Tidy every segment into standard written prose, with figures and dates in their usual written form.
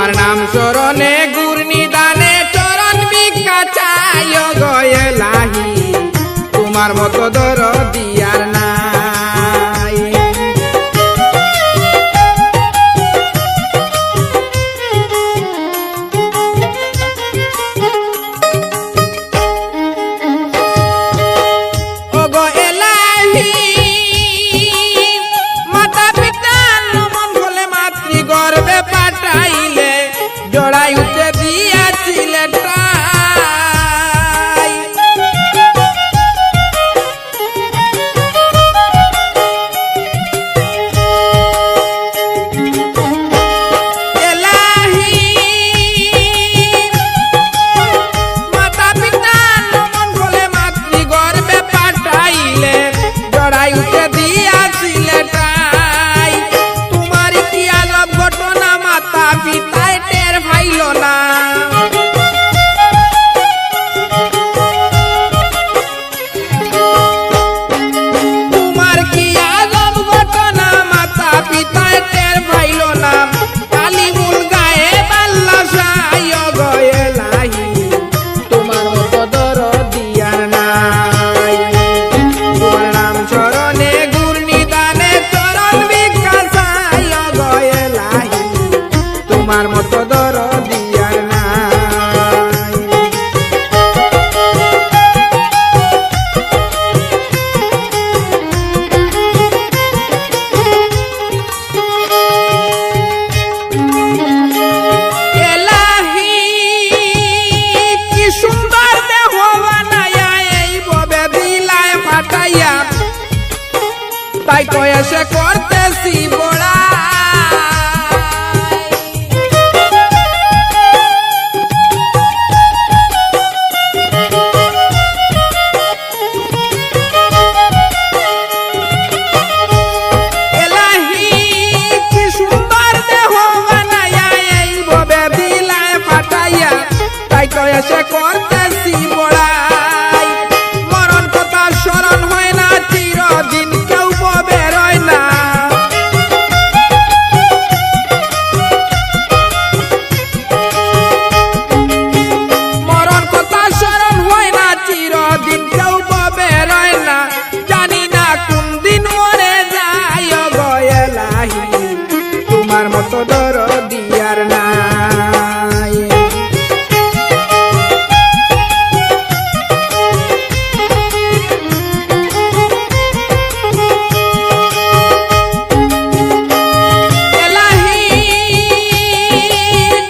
তোমার নাম শরণে গুর নিদানে চরণ ভিক্ষা চাই গো এলাহি তোমার মতো দরদি আর নাই। ও গো এলাহি মাতা পিতা নমন বলে মাতৃগর্ভে পাঠাইলে জড়াইতে দিয়াছিলে ঠাই। এলাহি মাতা পিতা নমন বলে মাতৃগর্ভে পাঠাইলে জড়াইতে দিয়াছিলে ঠাই। তোমার কি আজব ঘটনা মাতা পিতায় টের পাইল না। তোমার কি আজব ঘটনা মাতা পিতায় টের পাইল না। কালিমুল গায়ে বাল্লা সাই গো এলাহি তোমার মতো দরদি আর নাই। তোমার নাম শরণে গুর নিদানে চরণ ভিক্ষা চাই গো এলাহি তোমার মতো দরদি আর নাই। এলাহি কি সুন্দর দেহ বানাইয়া এই ববে দিলায় ফাটাইয়া তাই তো এসে করতেছি বড়া। এলাহি কি সুন্দর দেহ বানাইয়া এই ববে দিলায় ফাটাইয়া তাই তো এসে করতেছি বড়াই। মরণ কথা স্মরণ হয় না চিরদিন কেউ ববে রয় না। মরণ কথা স্মরণ হয় না চিরদিন কেউ ববে রয় না। জানি না কোন দিন মরে যায় গো এলাহি তোমার মতো দরদি আর নাই। এলাহি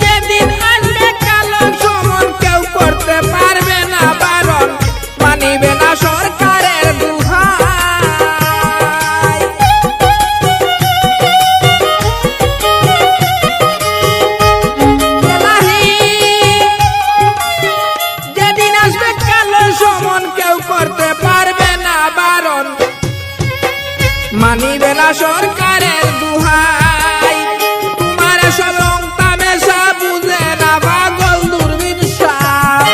যেদিন আসবে কালো সমন কেউ করতে পারবে না বারণ মানিবে না সরকারের দুহাই। এলাহি যেদিন আসবে কালো সমন কেউ করতে পারবে না বারণ মানিবে না সরকারের দুহাই। তোমার সব রং তামেশা বুঝে না পাগল দূরবীন সাহ।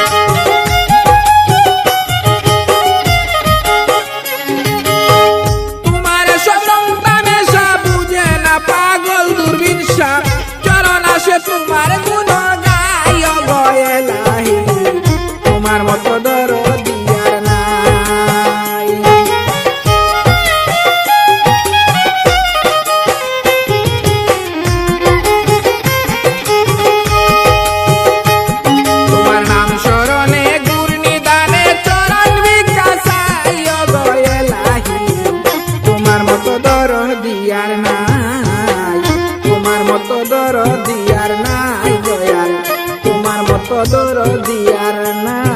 তোমার সব রং তামেশা বুঝে না পাগল দূরবীন সাহ। চরণ আসে তোমার গুণ গাই গো এলাহি তোমার মতো দরদি আর নাই। তোমার নাম শরণে গুর নিদানে চরণ ভিক্ষা চাই গো এলাহি তোমার মতো দরদি আর নাই। তোমার মতো দরদি আর নাই দয়াল তোমার মতো দরদি আর নাই।